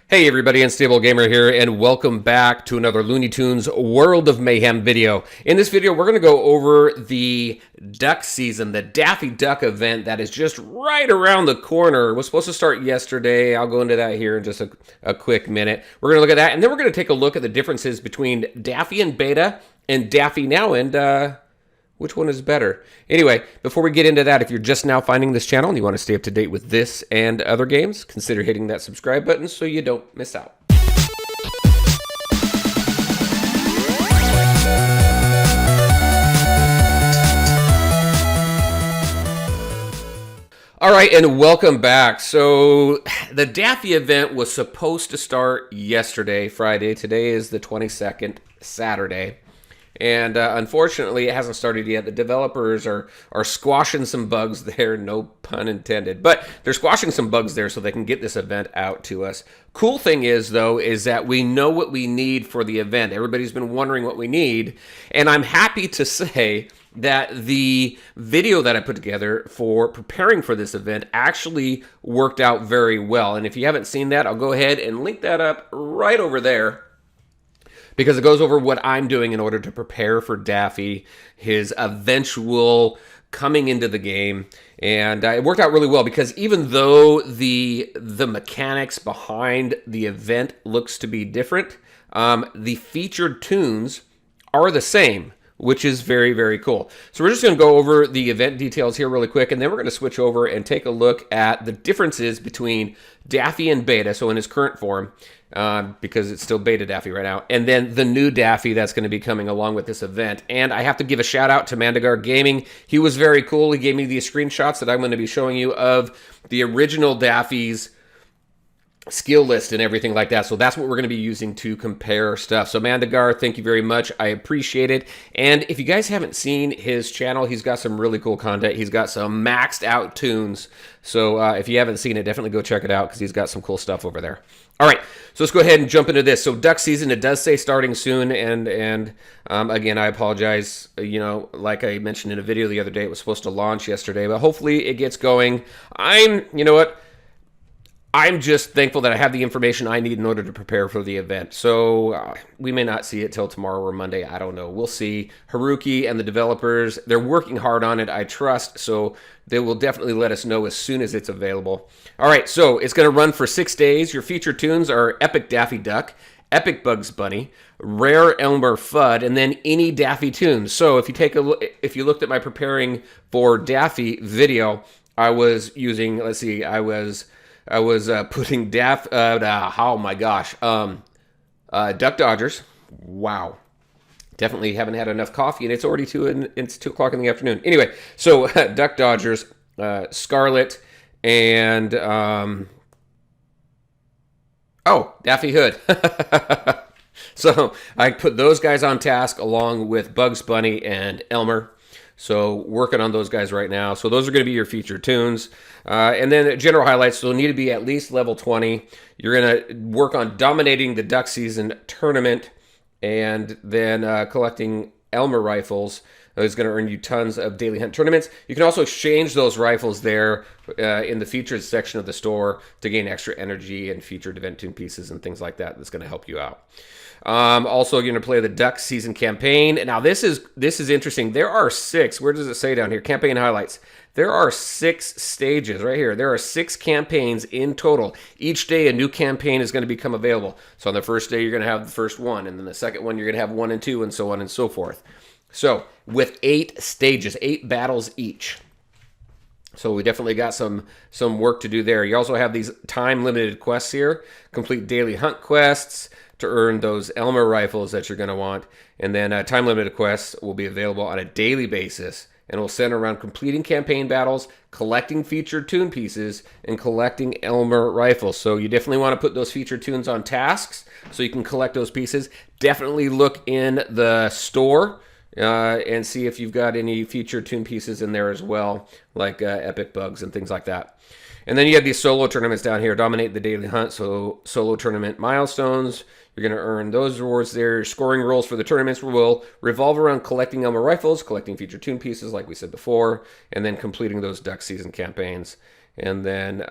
Hey everybody, Unstable Gamer here, and welcome back to another Looney Tunes World of Mayhem video. In this video, we're going to go over the duck season, the Daffy Duck event that is just right around the corner. It was supposed to start yesterday. I'll go into that here in just a quick minute. We're going to look at that, and then we're going to take a look at the differences between Daffy in beta and Daffy now, and which one is better? Anyway, before we get into that, if you're just now finding this channel and you want to stay up to date with this and other games, consider hitting that subscribe button so you don't miss out. All right, and welcome back. So the Daffy event was supposed to start yesterday, Friday. Today is the 22nd, Saturday. And unfortunately, it hasn't started yet. The developers are squashing some bugs there, no pun intended. But they're squashing some bugs there so they can get this event out to us. Cool thing is, though, is that we know what we need for the event. Everybody's been wondering what we need. And I'm happy to say that the video that I put together for preparing for this event actually worked out very well. And if you haven't seen that, I'll go ahead and link that up right over there, because it goes over what I'm doing in order to prepare for Daffy, his eventual coming into the game. And it worked out really well, because even though the mechanics behind the event looks to be different, the featured tunes are the same, which is very, very cool. So we're just going to go over the event details here really quick, and then we're going to switch over and take a look at the differences between Daffy and beta, so in his current form, because it's still beta Daffy right now, and then the new Daffy that's going to be coming along with this event. And I have to give a shout out to Mandigar Gaming. He was very cool. He gave me these screenshots that I'm going to be showing you of the original Daffy's skill list and everything like that. So that's what we're going to be using to compare stuff. So Mandigar, thank you very much. I appreciate it. And if you guys haven't seen his channel, he's got some really cool content. He's got some maxed out tunes. So if you haven't seen it, definitely go check it out, because he's got some cool stuff over there. All right, so let's go ahead and jump into this. So duck season, it does say starting soon, and again, I apologize. You know, like I mentioned in a video the other day, it was supposed to launch yesterday, but hopefully it gets going. You know what? I'm just thankful that I have the information I need in order to prepare for the event. So we may not see it till tomorrow or Monday. I don't know. We'll see. Haruki and the developers, they're working hard on it, I trust. So they will definitely let us know as soon as it's available. All right, so it's going to run for 6 days. Your featured tunes are Epic Daffy Duck, Epic Bugs Bunny, Rare Elmer Fudd, and then any Daffy tunes. So if you take a look, if you looked at my preparing for Daffy video, I was using, let's see, I was putting oh my gosh, Duck Dodgers. Wow. Definitely haven't had enough coffee, and it's already it's 2 o'clock in the afternoon. Anyway, so Duck Dodgers, Scarlet, and Daffy Hood. So I put those guys on task along with Bugs Bunny and Elmer. So working on those guys right now. So those are going to be your featured tunes. And then general highlights, so you'll need to be at least level 20. You're going to work on dominating the duck season tournament, and then collecting Elmer rifles is going to earn you tons of daily hunt tournaments. You can also exchange those rifles there in the featured section of the store to gain extra energy and featured event tune pieces and things like that. That's going to help you out. Also, you're going to play the duck season campaign. Now, this is interesting. There are 6. Where does it say down here? Campaign highlights. There are 6 stages right here. There are 6 campaigns in total. Each day, a new campaign is going to become available. So on the first day, you're going to have the first one, and then the second one, you're going to have 1 and 2, and so on and so forth. So with 8 stages, 8 battles each. So we definitely got some work to do there. You also have these time-limited quests here. Complete daily hunt quests to earn those Elmer rifles that you're going to want. And then time-limited quests will be available on a daily basis, and will center around completing campaign battles, collecting featured tune pieces, and collecting Elmer rifles. So you definitely want to put those featured tunes on tasks so you can collect those pieces. Definitely look in the store and see if you've got any featured tune pieces in there as well, like Epic Bugs and things like that. And then you have these solo tournaments down here. Dominate the daily hunt, so solo tournament milestones. You're going to earn those rewards there. Scoring roles for the tournaments will revolve around collecting Elmer rifles, collecting featured tune pieces like we said before, and then completing those duck season campaigns. And then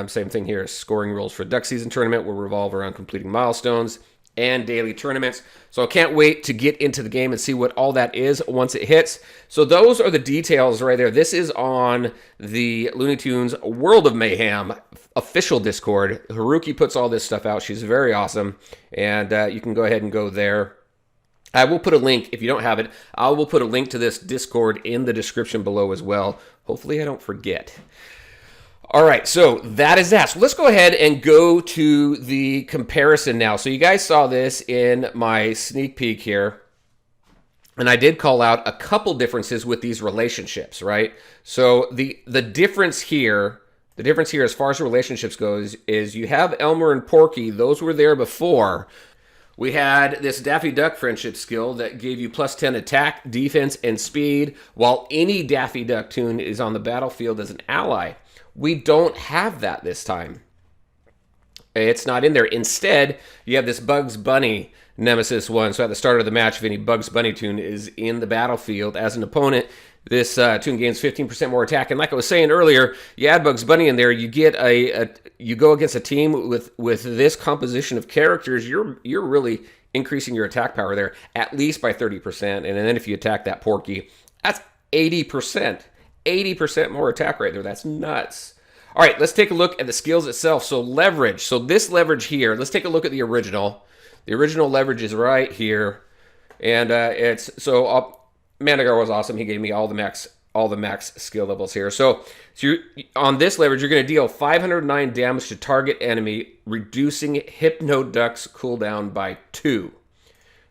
same thing here. Scoring rules for Duck Season Tournament will revolve around completing milestones and daily tournaments. So I can't wait to get into the game and see what all that is once it hits. So those are the details right there. This is on the Looney Tunes World of Mayhem official Discord. Haruki puts all this stuff out. She's very awesome. And you can go ahead and go there. I will put a link, if you don't have it, I will put a link to this Discord in the description below as well. Hopefully I don't forget. All right, so that is that. So let's go ahead and go to the comparison now. So you guys saw this in my sneak peek here. And I did call out a couple differences with these relationships, right? So the difference here as far as relationships goes is you have Elmer and Porky. Those were there before. We had this Daffy Duck friendship skill that gave you +10 attack, defense, and speed, while any Daffy Duck toon is on the battlefield as an ally. We don't have that this time. It's not in there. Instead, you have this Bugs Bunny Nemesis one. So at the start of the match, if any Bugs Bunny toon is in the battlefield as an opponent, this toon gains 15% more attack. And like I was saying earlier, you add Bugs Bunny in there, you get you go against a team with this composition of characters, you're really increasing your attack power there, at least by 30%. And then if you attack that Porky, that's 80%. 80% more attack right there. That's nuts. All right, let's take a look at the skills itself. So leverage. So this leverage here, let's take a look at the original. The original leverage is right here. And Mandigar was awesome. He gave me all the max skill levels here. So on this leverage, you're going to deal 509 damage to target enemy, reducing Hypno Duck's cooldown by 2.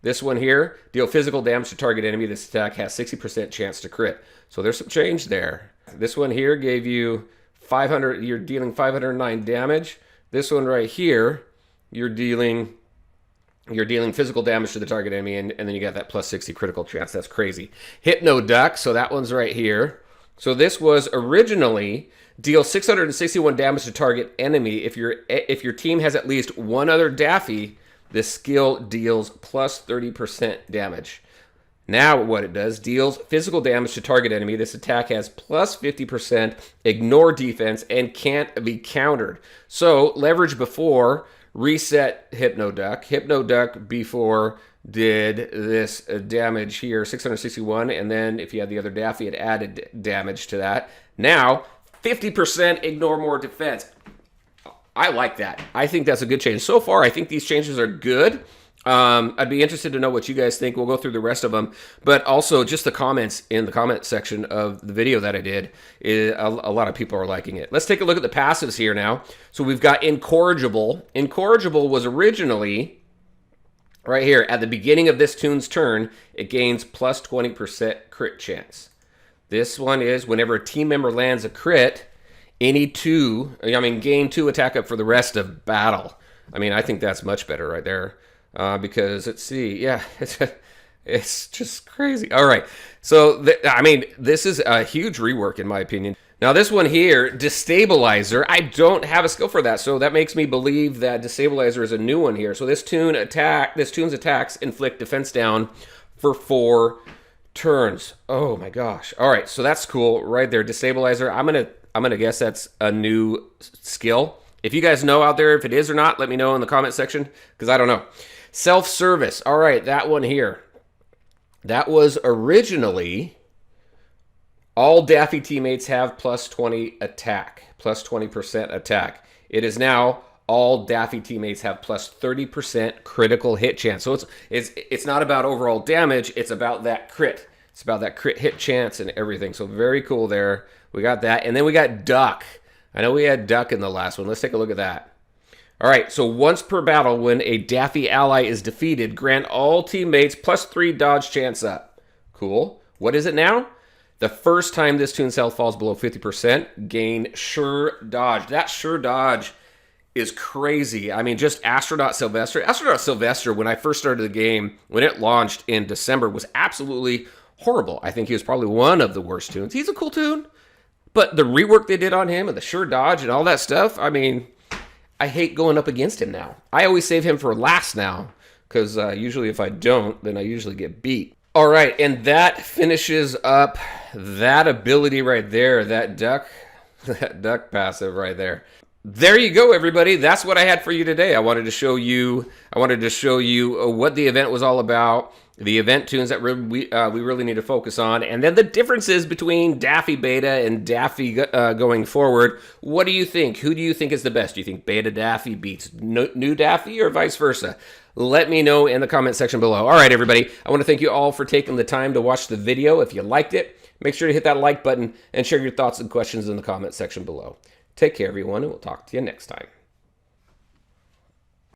This one here, deal physical damage to target enemy. This attack has 60% chance to crit. So there's some change there. This one here gave you 500. You're dealing 509 damage. This one right here, you're dealing physical damage to the target enemy, and then you got that +60 critical chance. That's crazy. Hypno Duck. So that one's right here. So this was originally deal 661 damage to target enemy. If your team has at least one other Daffy, this skill deals +30% damage. Now what it does, deals physical damage to target enemy. This attack has +50%, ignore defense, and can't be countered. So leverage before, reset Hypno Duck. Hypno Duck before did this damage here, 661, and then if you had the other Daffy, it added damage to that. Now, 50% ignore more defense. I like that. I think that's a good change. So far, I think these changes are good. I'd be interested to know what you guys think. We'll go through the rest of them, but also just the comments in the comment section of the video that I did. A lot of people are liking it. Let's take a look at the passives here now. So we've got Incorrigible. Incorrigible was originally right here at the beginning of this toon's turn. It gains +20% crit chance. This one is whenever a team member lands a crit, gain 2 attack up for the rest of battle. I mean, I think that's much better right there. Because let's see, yeah, it's just crazy. All right, so this is a huge rework in my opinion. Now this one here, Destabilizer, I don't have a skill for that, so that makes me believe that Destabilizer is a new one here. So this toon's attacks inflict defense down for 4 turns. Oh my gosh! All right, so that's cool right there, Destabilizer. I'm gonna guess that's a new skill. If you guys know out there if it is or not, let me know in the comment section because I don't know. Self-service. All right, that one here. That was originally all Daffy teammates have +20 attack, +20% attack. It is now all Daffy teammates have +30% critical hit chance. So it's not about overall damage, it's about that crit. It's about that crit hit chance and everything. So very cool there. We got that. And then we got Duck. I know we had Duck in the last one. Let's take a look at that. All right, so once per battle, when a Daffy ally is defeated, grant all teammates +3 dodge chance up. Cool. What is it now? The first time this toon's health falls below 50%, gain sure dodge. That sure dodge is crazy. I mean, just Astronaut Sylvester. Astronaut Sylvester, when I first started the game, when it launched in December, was absolutely horrible. I think he was probably one of the worst toons. He's a cool toon, but the rework they did on him and the sure dodge and all that stuff, I mean, I hate going up against him now. I always save him for last now, because usually if I don't, then I usually get beat. All right, and that finishes up that ability right there, that Duck. That duck passive right there. There you go, everybody. That's what I had for you today. I wanted to show you what the event was all about, the event tunes that we really need to focus on, and then the differences between Daffy Beta and Daffy going forward. What do you think? Who do you think is the best? Do you think Beta Daffy beats New Daffy or vice versa? Let me know in the comment section below. All right, everybody. I want to thank you all for taking the time to watch the video. If you liked it, make sure to hit that like button and share your thoughts and questions in the comment section below. Take care, everyone, and we'll talk to you next time.